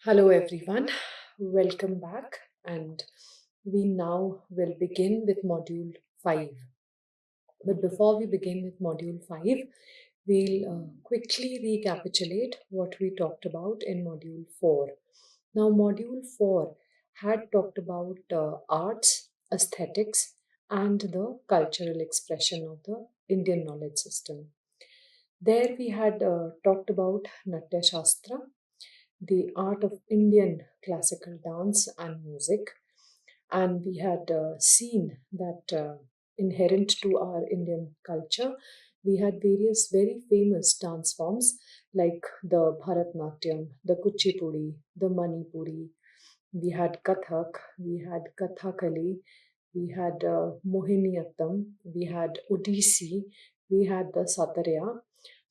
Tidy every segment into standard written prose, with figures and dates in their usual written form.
Hello, everyone. Welcome back. And we now will begin with Module 5. But before we begin with Module 5, we'll quickly recapitulate what we talked about in Module 4. Now, Module 4 had talked about arts, aesthetics, and the cultural expression of the Indian knowledge system. There we had talked about Natya Shastra, the art of Indian classical dance and music. And we had seen that inherent to our Indian culture, we had various very famous dance forms like the Bharatnatyam, the Kuchipudi, the Manipuri. We had Kathak, we had Kathakali, we had Mohiniyattam, we had Odissi, we had the Satarya.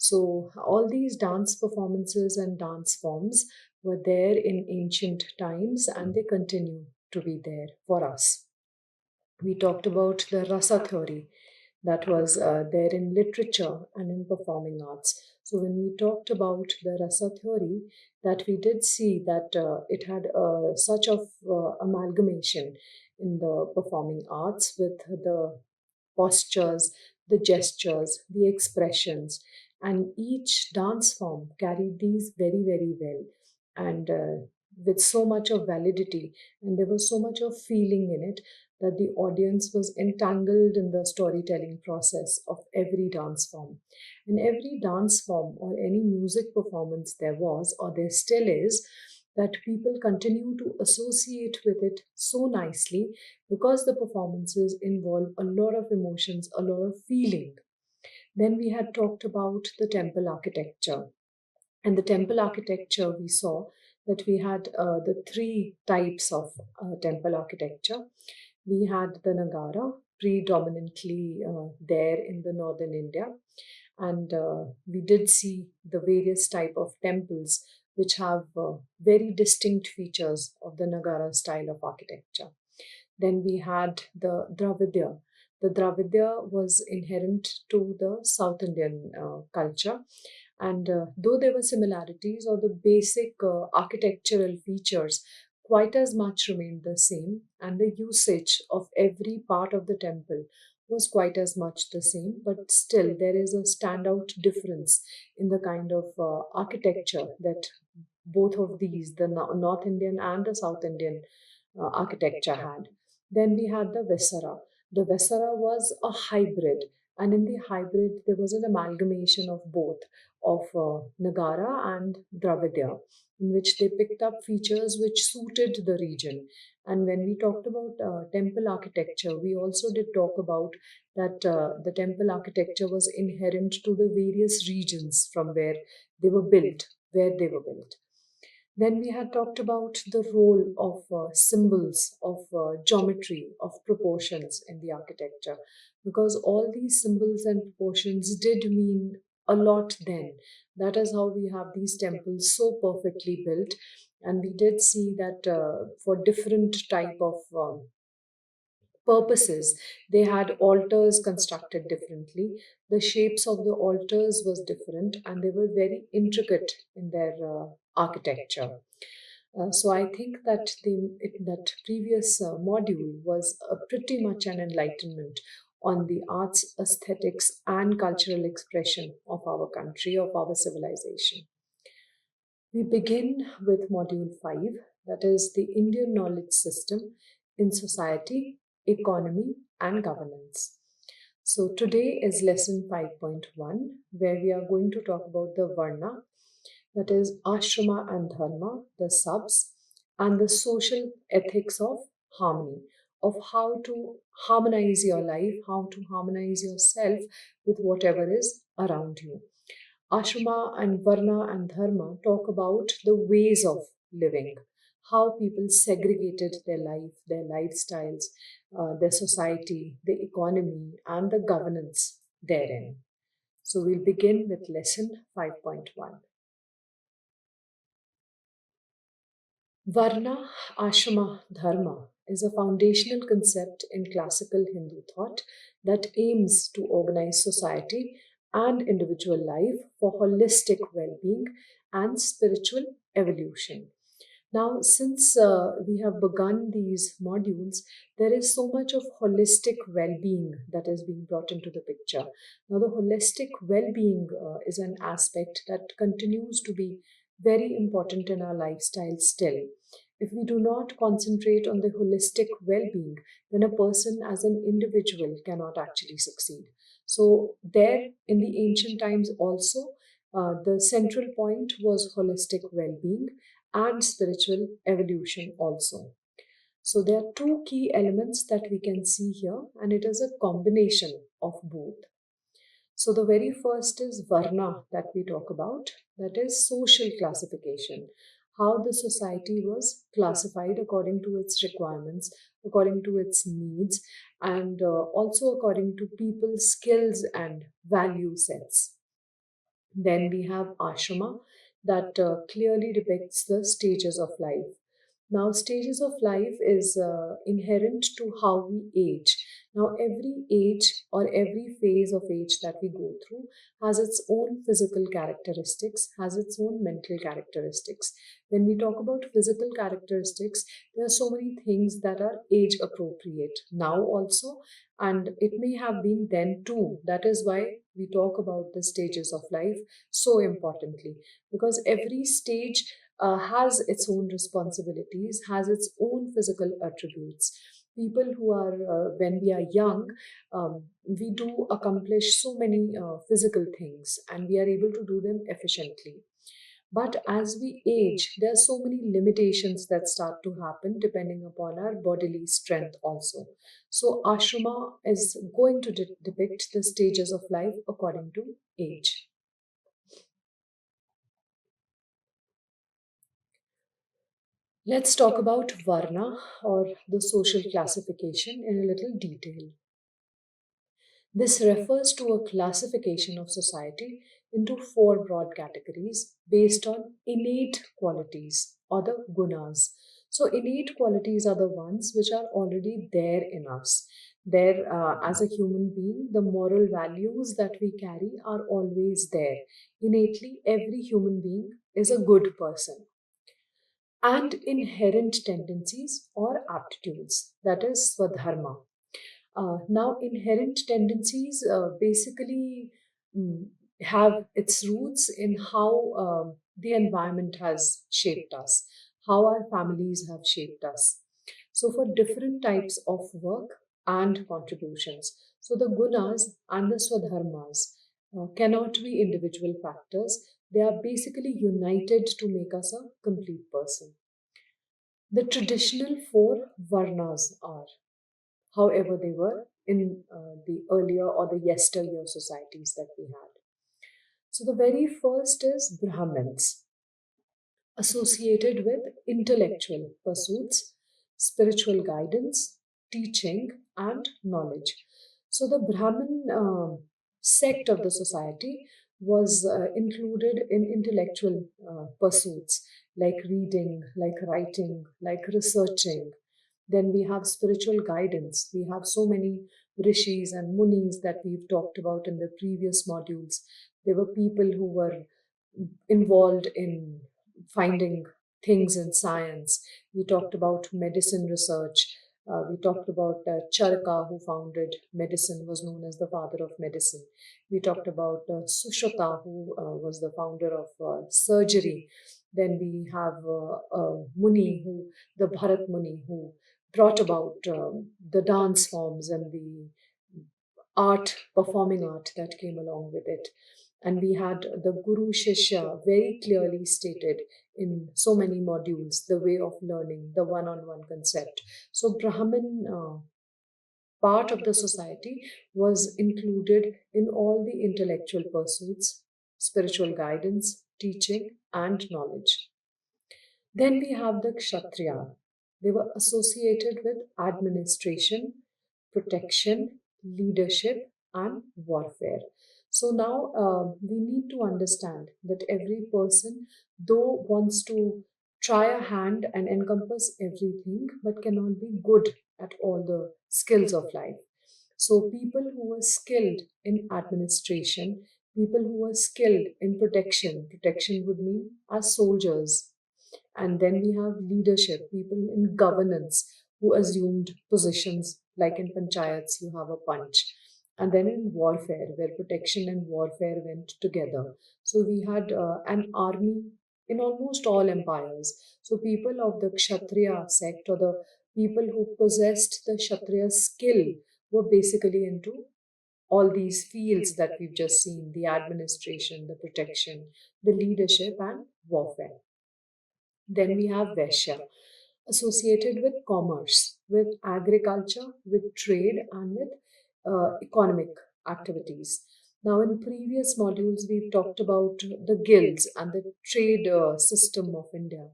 So, all these dance performances and dance forms were there in ancient times and they continue to be there for us. We talked about the rasa theory that was there in literature and in performing arts. So when we talked about the rasa theory, that we did see that it had such of amalgamation in the performing arts with the postures, the gestures, the expressions, and each dance form carried these very, very well and with so much of validity, and there was so much of feeling in it that the audience was entangled in the storytelling process of every dance form. And every dance form or any music performance there was, or there still is, that people continue to associate with it so nicely because the performances involve a lot of emotions, a lot of feeling. Then we had talked about the temple architecture. And the temple architecture, we saw that we had the three types of temple architecture. We had the Nagara, predominantly there in the northern India, and we did see the various type of temples which have very distinct features of the Nagara style of architecture. Then we had the Dravidya. The Dravidya was inherent to the South Indian culture. And though there were similarities or the basic architectural features, quite as much remained the same, and the usage of every part of the temple was quite as much the same, but still there is a standout difference in the kind of architecture that both of these, the North Indian and the South Indian architecture had. Then we had the Vesara. The Vesara was a hybrid, and in the hybrid, there was an amalgamation of both of Nagara and Dravidya, in which they picked up features which suited the region. And when we talked about temple architecture, we also did talk about that the temple architecture was inherent to the various regions from where they were built, where they were built. Then we had talked about the role of symbols, of geometry, of proportions in the architecture, because all these symbols and proportions did mean a lot then. That is how we have these temples so perfectly built. And we did see that for different type of purposes, they had altars constructed differently. The shapes of the altars was different, and they were very intricate in their architecture. So I think that that previous module was pretty much an enlightenment on the arts, aesthetics, and cultural expression of our country, of our civilization. We begin with Module 5, that is the Indian knowledge system in society, economy, and governance. So today is lesson 5.1, where we are going to talk about the Varna, that is Ashrama and Dharma, the subs, and the social ethics of harmony, of how to harmonize your life, how to harmonize yourself with whatever is around you. Ashrama and Varna and Dharma talk about the ways of living, how people segregated their life, their lifestyles, their society, the economy, and the governance therein. So we'll begin with lesson 5.1. Varna Ashrama Dharma is a foundational concept in classical Hindu thought that aims to organize society and individual life for holistic well being and spiritual evolution. Now, since we have begun these modules, there is so much of holistic well being that is being brought into the picture. Now, the holistic well being is an aspect that continues to be very important in our lifestyle still. If we do not concentrate on the holistic well being, then a person as an individual cannot actually succeed. So, there in the ancient times also, the central point was holistic well being and spiritual evolution also. So there are two key elements that we can see here, and it is a combination of both. So the very first is Varna that we talk about, that is social classification, how the society was classified according to its requirements, according to its needs, and also according to people's skills and value sets. Then we have ashrama that clearly depicts the stages of life. Now, stages of life is inherent to how we age. Now, every age or every phase of age that we go through has its own physical characteristics, has its own mental characteristics. When we talk about physical characteristics, there are so many things that are age appropriate now also, and it may have been then too. That is why we talk about the stages of life so importantly, because every stage has its own responsibilities, has its own physical attributes. People who are, when we are young, we do accomplish so many physical things and we are able to do them efficiently. But as we age, there are so many limitations that start to happen depending upon our bodily strength also. So, ashrama is going to depict the stages of life according to age. Let's talk about Varna or the social classification in a little detail. This refers to a classification of society into four broad categories based on innate qualities or the gunas. So, innate qualities are the ones which are already there in us. There, as a human being, the moral values that we carry are always there. Innately, every human being is a good person, and inherent tendencies or aptitudes, that is swadharma. Now, inherent tendencies basically mm, have its roots in how the environment has shaped us, how our families have shaped us. So, for different types of work and contributions, so the gunas and the swadharmas cannot be individual factors. They are basically united to make us a complete person. The traditional four varnas are, however, they were in the earlier or the yesteryear societies that we had. So the very first is Brahmins, associated with intellectual pursuits, spiritual guidance, teaching, and knowledge. So the Brahmin sect of the society was included in intellectual pursuits like reading, like writing, like researching. Then we have spiritual guidance. We have so many rishis and munis that we've talked about in the previous modules. There were people who were involved in finding things in science. We talked about medicine research. We talked about Charaka, who founded medicine, was known as the father of medicine. We talked about Sushruta, who was the founder of surgery. Then we have Muni, who the Bharat Muni, who brought about the dance forms and the art, performing art that came along with it. And we had the Guru Shishya very clearly stated in so many modules the way of learning, the one on one concept. So, Brahmin part of the society was included in all the intellectual pursuits, spiritual guidance, teaching, and knowledge. Then we have the Kshatriya. They were associated with administration, protection, leadership, and warfare. So now we need to understand that every person, though wants to try a hand and encompass everything, but cannot be good at all the skills of life. So people who were skilled in administration, people who were skilled in protection, protection would mean as soldiers, And then we have leadership, people in governance who assumed positions, like in panchayats, you have a punch. And then in warfare, where protection and warfare went together. So we had an army in almost all empires. So people of the Kshatriya sect, or the people who possessed the Kshatriya skill, were basically into all these fields that we've just seen: the administration, the protection, the leadership, and warfare. Then we have Vaishya, associated with commerce, with agriculture, with trade, and with economic activities. Now, in previous modules, we've talked about the guilds and the trade system of India.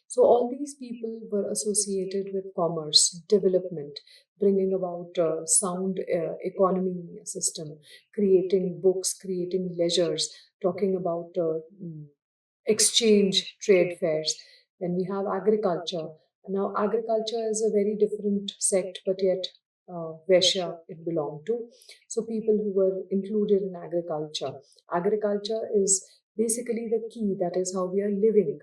So, all these people were associated with commerce, development, bringing about sound economy system, creating books, creating leisures, talking about exchange trade fairs. Then we have agriculture. Now, agriculture is a very different sect, but yet Vaishya it belonged to. So, people who were included in agriculture. Agriculture is basically the key, that is how we are living.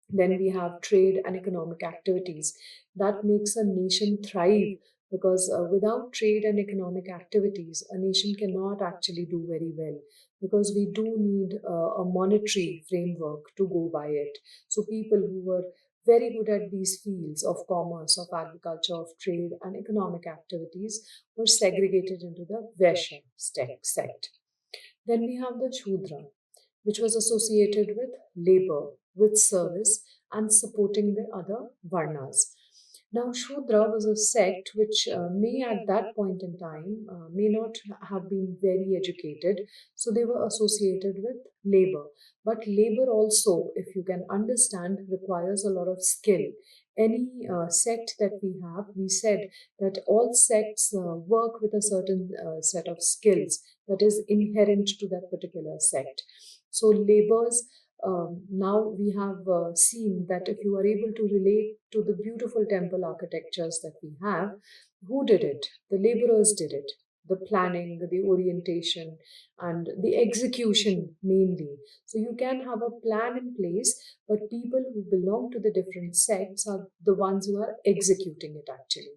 Then we have trade and economic activities. That makes a nation thrive, because without trade and economic activities, a nation cannot actually do very well, because we do need a monetary framework to go by it. So people who were very good at these fields of commerce, of agriculture, of trade and economic activities were segregated into the Vaishya sect. Then we have the Shudra, which was associated with labor, with service, and supporting the other Varnas. Now, Shudra was a sect which may at that point in time may not have been very educated, so they were associated with labor. But labor also, if you can understand, requires a lot of skill. Any sect that we have, we said that all sects work with a certain set of skills that is inherent to that particular sect. So, labors, now we have seen that if you are able to relate to the beautiful temple architectures that we have, who did it? The laborers did it. The planning, the orientation, and the execution mainly. So you can have a plan in place, but people who belong to the different sects are the ones who are executing it actually.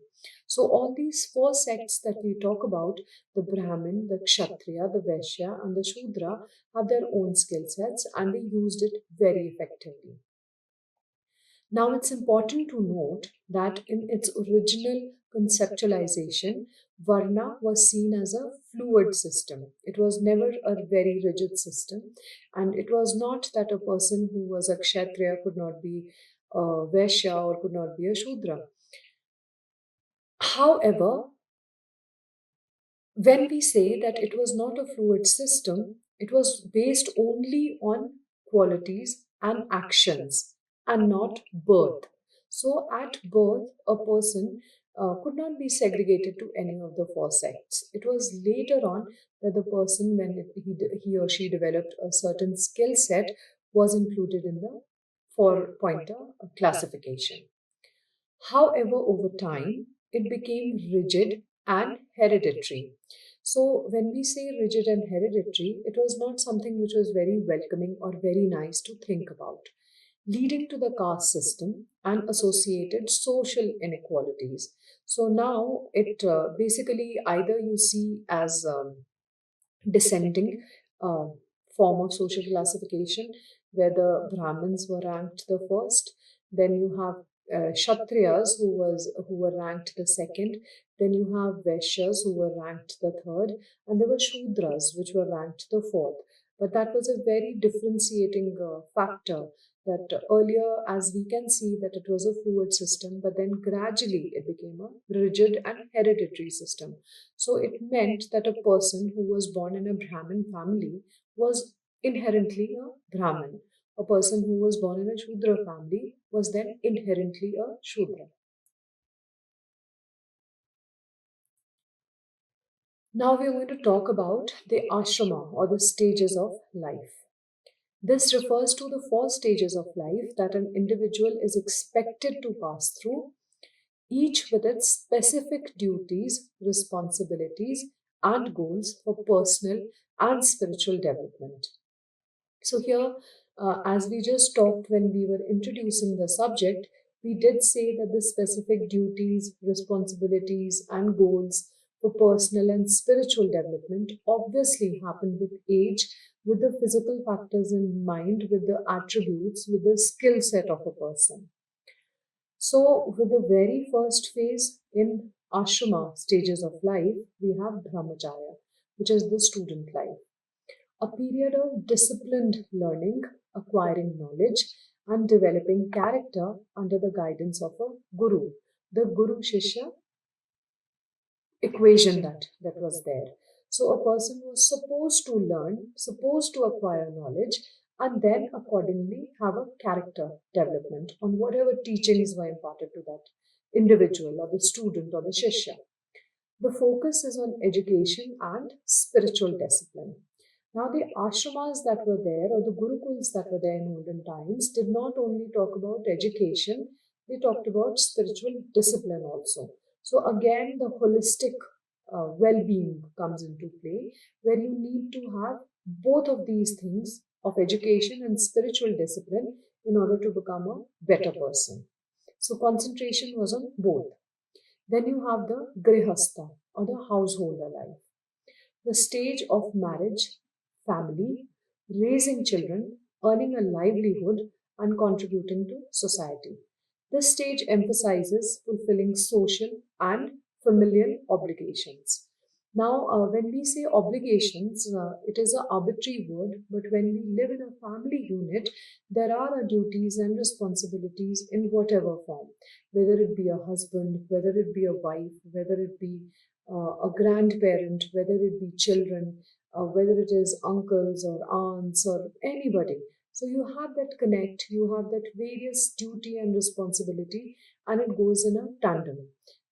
So all these four sects that we talk about, the Brahmin, the Kshatriya, the Vaishya, and the Shudra, have their own skill sets and they used it very effectively. Now, it's important to note that in its original conceptualization, Varna was seen as a fluid system. It was never a very rigid system, and it was not that a person who was a Kshatriya could not be a Vaishya or could not be a Shudra. However, when we say that it was not a fluid system, it was based only on qualities and actions and not birth. So, at birth, a person could not be segregated to any of the four sects. It was later on that the person, when he or she developed a certain skill set, was included in the four pointer classification. However, over time, it became rigid and hereditary. So, when we say rigid and hereditary, it was not something which was very welcoming or very nice to think about, leading to the caste system and associated social inequalities. So, now it basically either you see as descending uh, form of social classification, where the Brahmins were ranked the first. Then you have Kshatriyas who were ranked the second. Then you have Vaishyas who were ranked the third, and there were Shudras which were ranked the fourth. But that was a very differentiating factor. That earlier, as we can see, that it was a fluid system, but then gradually it became a rigid and hereditary system. So it meant that a person who was born in a Brahmin family was inherently a Brahmin. A person who was born in a Shudra family was then inherently a Shudra. Now we are going to talk about the ashrama or the stages of life. This refers to the four stages of life that an individual is expected to pass through, each with its specific duties, responsibilities, and goals for personal and spiritual development. So, here As we just talked when we were introducing the subject, we did say that the specific duties, responsibilities, and goals for personal and spiritual development obviously happen with age, with the physical factors in mind, with the attributes, with the skill set of a person. So, with the very first phase in ashrama stages of life, we have brahmacharya, which is the student life, a period of disciplined learning, acquiring knowledge, and developing character under the guidance of a guru, the Guru Shishya equation that was there. So a person was supposed to learn, supposed to acquire knowledge, and then accordingly have a character development on whatever teachings were imparted to that individual or the student or the shishya. The focus is on education and spiritual discipline. Now, the ashramas that were there or the gurukuls that were there in olden times did not only talk about education, they talked about spiritual discipline also. So, again, the holistic well being comes into play where you need to have both of these things of education and spiritual discipline in order to become a better person. So, concentration was on both. Then you have the grihastha or the householder life, the stage of marriage, family, raising children, earning a livelihood, and contributing to society. This stage emphasizes fulfilling social and familial obligations. Now, when we say obligations, it is an arbitrary word, but when we live in a family unit, there are duties and responsibilities in whatever form, whether it be a husband, whether it be a wife, whether it be a grandparent, whether it be children, whether it is uncles or aunts or anybody. So you have that connect, you have that various duty and responsibility, and it goes in a tandem.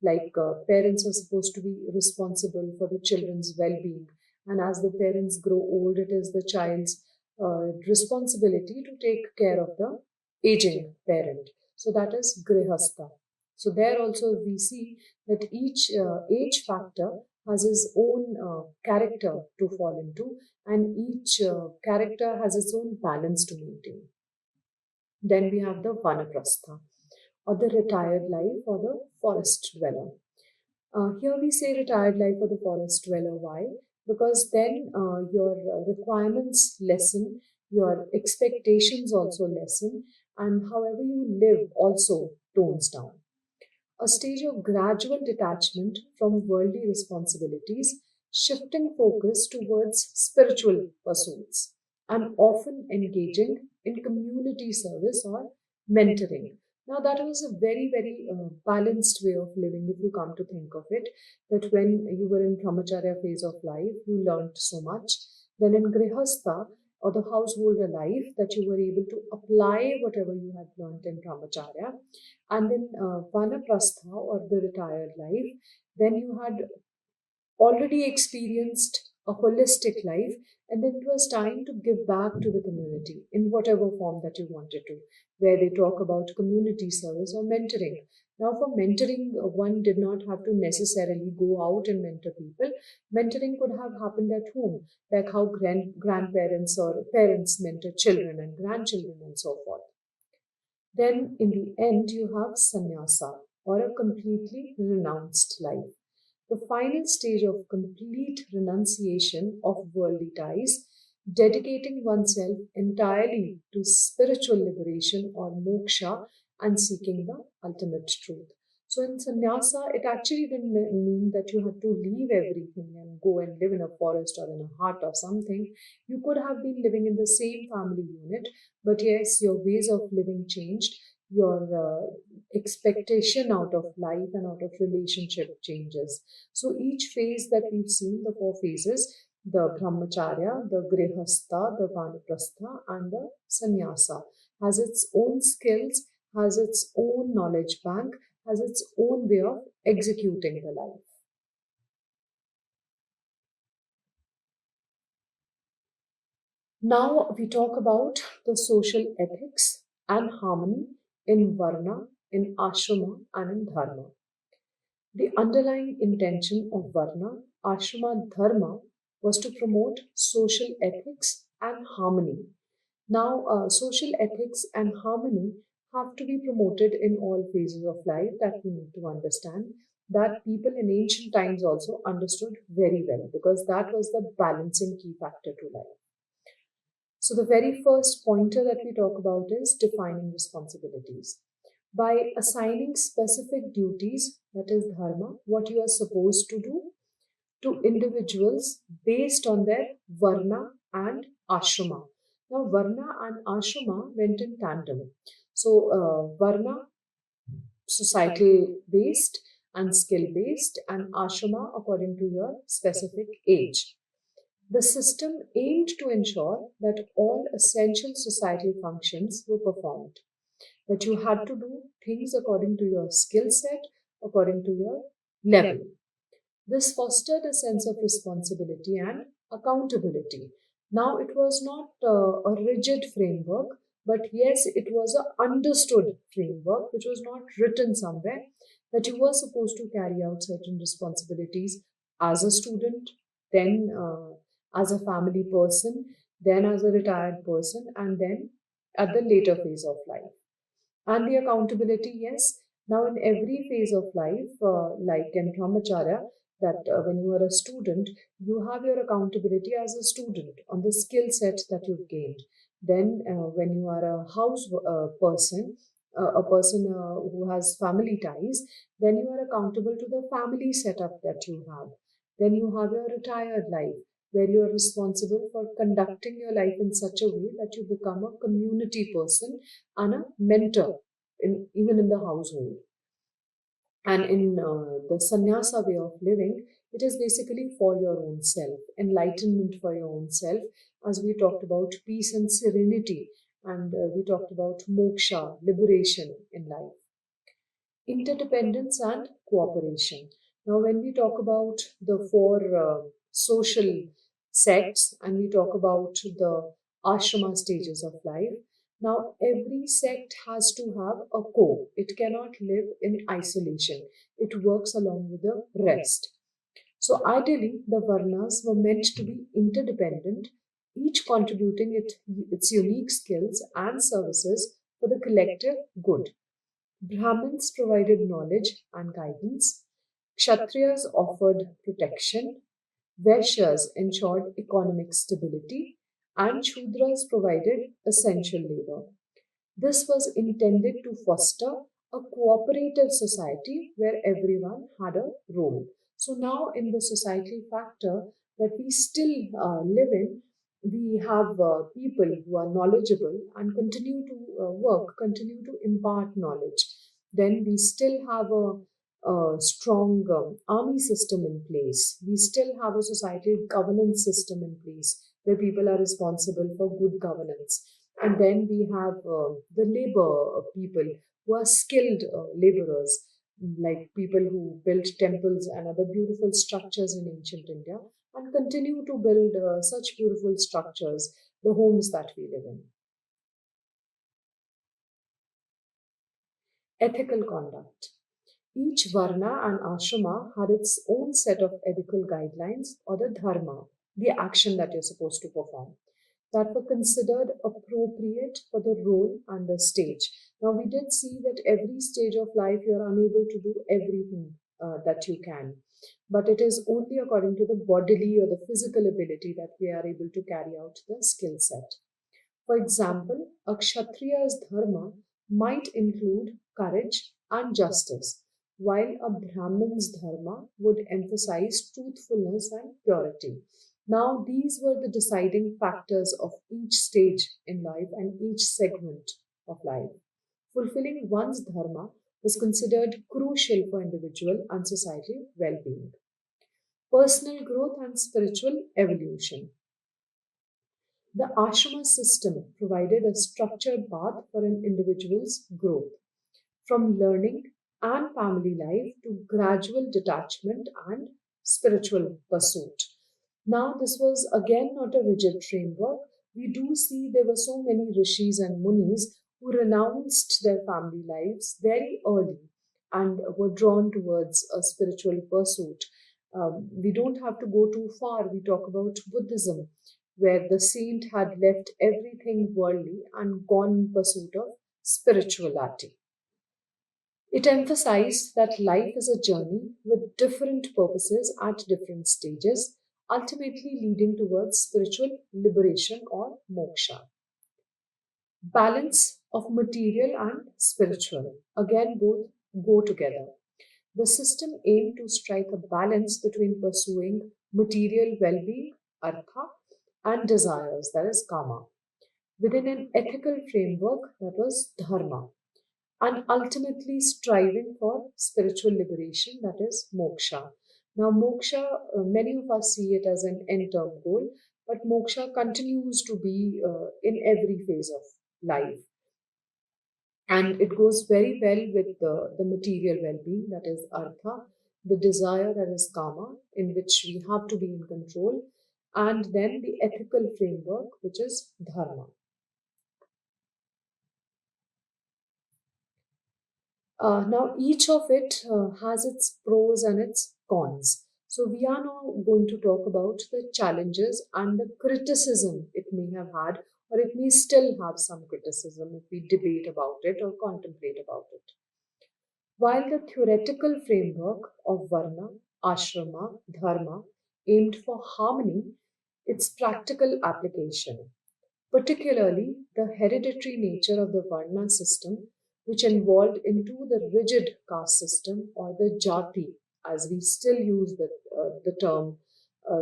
Like parents are supposed to be responsible for the children's well being, and as the parents grow old, it is the child's responsibility to take care of the aging parent. So that is grihastha. So there also we see that each age factor has its own character to fall into, and each character has its own balance to maintain. Then we have the vanaprastha, or the retired life, or the forest dweller. Here we say retired life for the forest dweller. Why? Because then your requirements lessen, your expectations also lessen, and however you live also tones down. A stage of gradual detachment from worldly responsibilities, shifting focus towards spiritual pursuits, and often engaging in community service or mentoring. Now, that was a very, very balanced way of living, if you come to think of it. That when you were in brahmacharya phase of life, you learned so much. Then in grihastha, or the householder life, that you were able to apply whatever you had learned in brahmacharya. And then vanaprastha, or the retired life, then you had already experienced a holistic life, and then it was time to give back to the community in whatever form that you wanted to, where they talk about community service or mentoring. Now, for mentoring, one did not have to necessarily go out and mentor people. Mentoring could have happened at home, like how grandparents or parents mentor children and grandchildren and so forth. Then, in the end, you have sannyasa, or a completely renounced life, the final stage of complete renunciation of worldly ties, dedicating oneself entirely to spiritual liberation or moksha and seeking the ultimate truth. So, in sannyasa, it actually didn't mean that you had to leave everything and go and live in a forest or in a hut or something. You could have been living in the same family unit, but yes, your ways of living changed, your expectation out of life and out of relationship changes. So each phase that we've seen, the four phases, the brahmacharya, the grihastha, the vanaprastha, and the sannyasa, has its own skills, has its own knowledge bank, has its own way of executing the life. Now we talk about the social ethics and harmony in Varna, in Ashrama, and in Dharma. The underlying intention of Varna-Ashrama-Dharma was to promote social ethics and harmony. Now, social ethics and harmony have to be promoted in all phases of life, that we need to understand, that people in ancient times also understood very well, because that was the balancing key factor to life. So, the very first pointer that we talk about is defining responsibilities. By assigning specific duties, that is dharma, what you are supposed to do, to individuals based on their varna and ashrama. Now, varna and ashrama went in tandem. So, varna, societal based and skill based, and ashrama according to your specific age. The system aimed to ensure that all essential societal functions were performed, that you had to do things according to your skill set, according to your level. This fostered a sense of responsibility and accountability. Now, it was not a rigid framework, but yes, it was an understood framework which was not written somewhere, that you were supposed to carry out certain responsibilities as a student, then as a family person, then as a retired person, and then at the later phase of life. And the accountability, yes. Now, in every phase of life, like in brahmacharya, that when you are a student, you have your accountability as a student on the skill set that you've gained. Then, when you are a house person, a person who has family ties, then you are accountable to the family setup that you have. Then you have your retired life, where you are responsible for conducting your life in such a way that you become a community person and a mentor, even in the household. And in the sannyasa way of living, it is basically for your own self, enlightenment for your own self, as we talked about peace and serenity, and we talked about moksha, liberation in life, interdependence and cooperation. Now, when we talk about the four social sects and we talk about the ashrama stages of life, now every sect has to have a core. It cannot live in isolation, it works along with the rest. So, ideally, the Varnas were meant to be interdependent, each contributing its unique skills and services for the collective good. Brahmins provided knowledge and guidance, Kshatriyas offered protection, Vaishyas ensured economic stability, and Shudras provided essential labor. This was intended to foster a cooperative society where everyone had a role. So, now in the societal factor that we still live in, we have people who are knowledgeable and continue to work, continue to impart knowledge. Then we still have a strong army system in place. We still have a societal governance system in place where people are responsible for good governance. And then we have the labor people who are skilled laborers, like people who built temples and other beautiful structures in ancient India and continue to build such beautiful structures, the homes that we live in. Ethical conduct. Each varna and ashrama had its own set of ethical guidelines or the dharma, the action that you're supposed to perform, that were considered appropriate for the role and the stage. Now, we did see that every stage of life you're unable to do everything that you can, but it is only according to the bodily or the physical ability that we are able to carry out the skill set. For example, a Kshatriya's dharma might include courage and justice, while a Brahmin's dharma would emphasize truthfulness and purity. Now, these were the deciding factors of each stage in life and each segment of life. Fulfilling one's dharma was considered crucial for individual and societal well being. Personal growth and spiritual evolution. The ashrama system provided a structured path for an individual's growth, from learning and family life to gradual detachment and spiritual pursuit. Now, this was again not a rigid framework. We do see there were so many rishis and munis who renounced their family lives very early and were drawn towards a spiritual pursuit. We don't have to go too far. We talk about Buddhism. where the saint had left everything worldly and gone in pursuit of spirituality. It emphasized that life is a journey with different purposes at different stages, ultimately leading towards spiritual liberation or moksha. Balance of material and spiritual. Again, both go together. The system aimed to strike a balance between pursuing material well being, artha, and desires, that is, kama, within an ethical framework that was dharma, and ultimately striving for spiritual liberation, that is, moksha. Now, moksha, many of us see it as an end term goal, but moksha continues to be in every phase of life. And it goes very well with the material well being, that is, artha, the desire, that is, kama, in which we have to be in control, and then the ethical framework, which is dharma. Now, each of it has its pros and its cons. So, we are now going to talk about the challenges and the criticism it may have had, or it may still have some criticism if we debate about it or contemplate about it. While the theoretical framework of Varna, Ashrama, Dharma aimed for harmony, its practical application, particularly the hereditary nature of the Varna system, which evolved into the rigid caste system or the jati, as we still use the term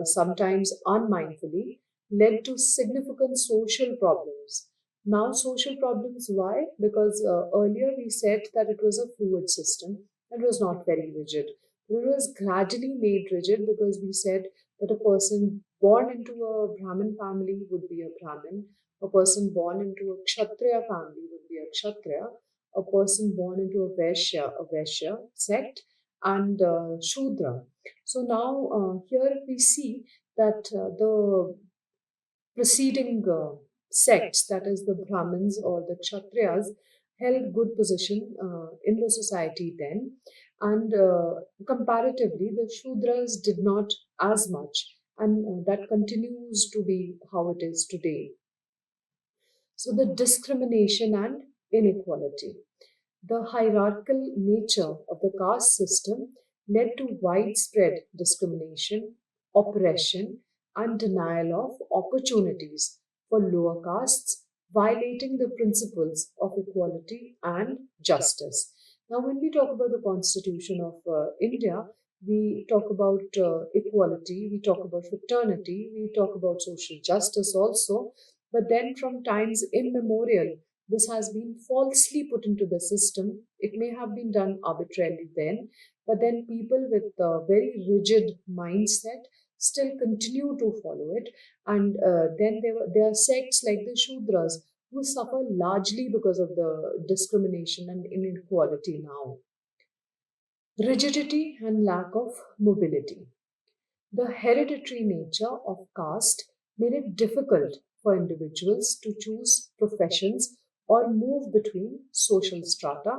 sometimes unmindfully, led to significant social problems. Now, social problems, why? Because earlier we said that it was a fluid system and was not very rigid. It was gradually made rigid because we said that a person born into a Brahmin family would be a Brahmin, a person born into a Kshatriya family would be a Kshatriya, a person born into a Vaishya sect, and Shudra. So now here we see that the preceding sects, that is the Brahmins or the Kshatriyas, held good position in the society then, and comparatively the Shudras did not as much, and that continues to be how it is today. So the discrimination and inequality. The hierarchical nature of the caste system led to widespread discrimination, oppression, and denial of opportunities for lower castes, violating the principles of equality and justice. Now, when we talk about the constitution of India, we talk about equality, we talk about fraternity, we talk about social justice also. But then, from times immemorial, this has been falsely put into the system. It may have been done arbitrarily then, but then people with a very rigid mindset still continue to follow it. And then there are sects like the Shudras who suffer largely because of the discrimination and inequality now. Rigidity and lack of mobility. The hereditary nature of caste made it difficult for individuals to choose professions or move between social strata,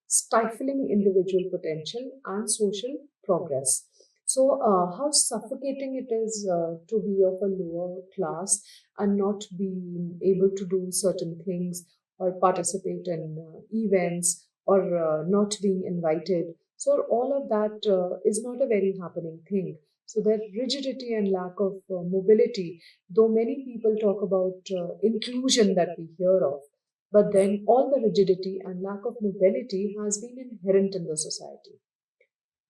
stifling individual potential and social progress. So, how suffocating it is to be of a lower class and not being able to do certain things or participate in events or not being invited. So, all of that is not a very happening thing. So that rigidity and lack of mobility, though many people talk about inclusion that we hear of, but then all the rigidity and lack of mobility has been inherent in the society.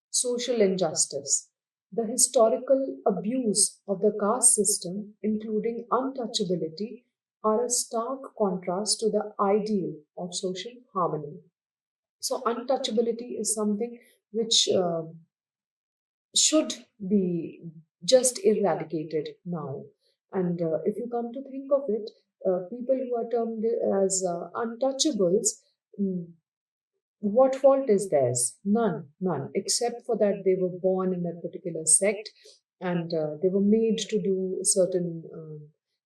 Social injustice. The historical abuse of the caste system, including untouchability, are a stark contrast to the ideal of social harmony. So, untouchability is something which should be just eradicated now. And if you come to think of it, people who are termed as untouchables, mm, what fault is theirs? None, none, except for that they were born in that particular sect and they were made to do certain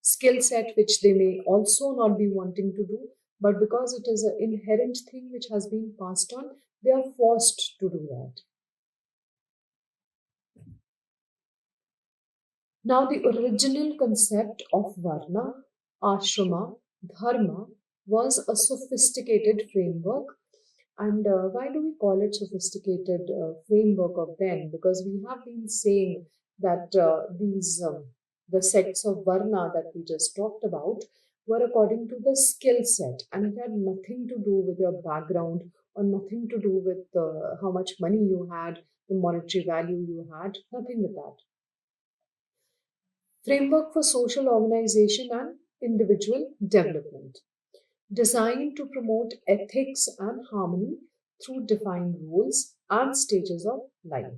skill set which they may also not be wanting to do, but because it is an inherent thing which has been passed on, they are forced to do that. Now, the original concept of Varna, Ashrama, Dharma was a sophisticated framework. And why do we call it sophisticated framework of then? Because we have been saying that the sects of Varna that we just talked about were according to the skill set, and it had nothing to do with your background or nothing to do with how much money you had, the monetary value you had, nothing with that. Framework for social organization and individual development, designed to promote ethics and harmony through defined roles and stages of life.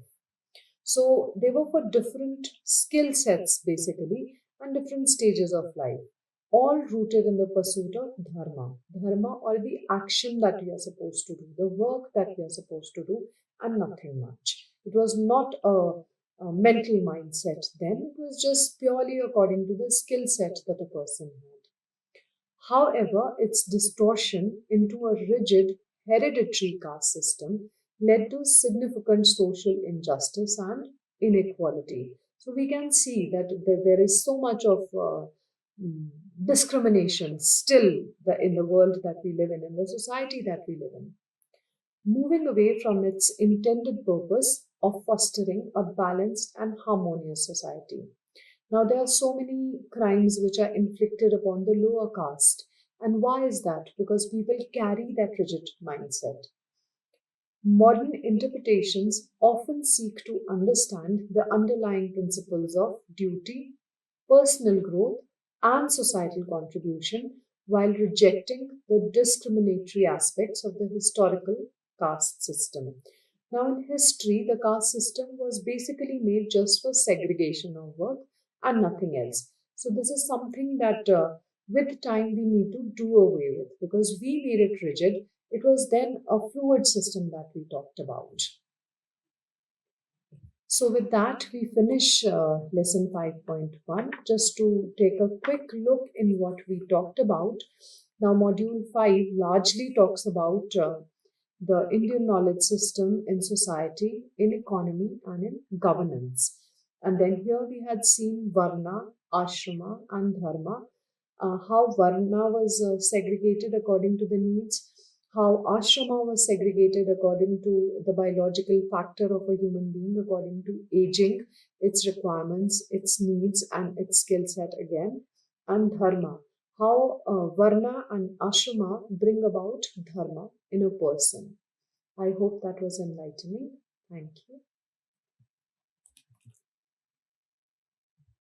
So they were for different skill sets basically and different stages of life, all rooted in the pursuit of dharma. Dharma, or the action that we are supposed to do, the work that we are supposed to do, and nothing much. It was not a mental mindset then, it was just purely according to the skill set that a person had. However, its distortion into a rigid hereditary caste system led to significant social injustice and inequality. So we can see that there is so much of mm, discrimination still in the world that we live in the society that we live in, moving away from its intended purpose of fostering a balanced and harmonious society. Now, there are so many crimes which are inflicted upon the lower caste. And why is that? Because people carry that rigid mindset. Modern interpretations often seek to understand the underlying principles of duty, personal growth, and societal contribution while rejecting the discriminatory aspects of the historical caste system. Now, in history, the caste system was basically made just for segregation of work and nothing else. So, this is something that with time we need to do away with because we made it rigid. It was then a fluid system that we talked about. So, with that, we finish lesson 5.1. Just to take a quick look in what we talked about. Now, module 5 largely talks about the Indian knowledge system in society, in economy, and in governance. And then here we had seen Varna, Ashrama, and Dharma, how Varna was segregated according to the needs, how ashrama was segregated according to the biological factor of a human being, according to aging, its requirements, its needs, and its skill set again, and dharma, how varna and ashrama bring about dharma in a person. I hope that was enlightening. Thank you.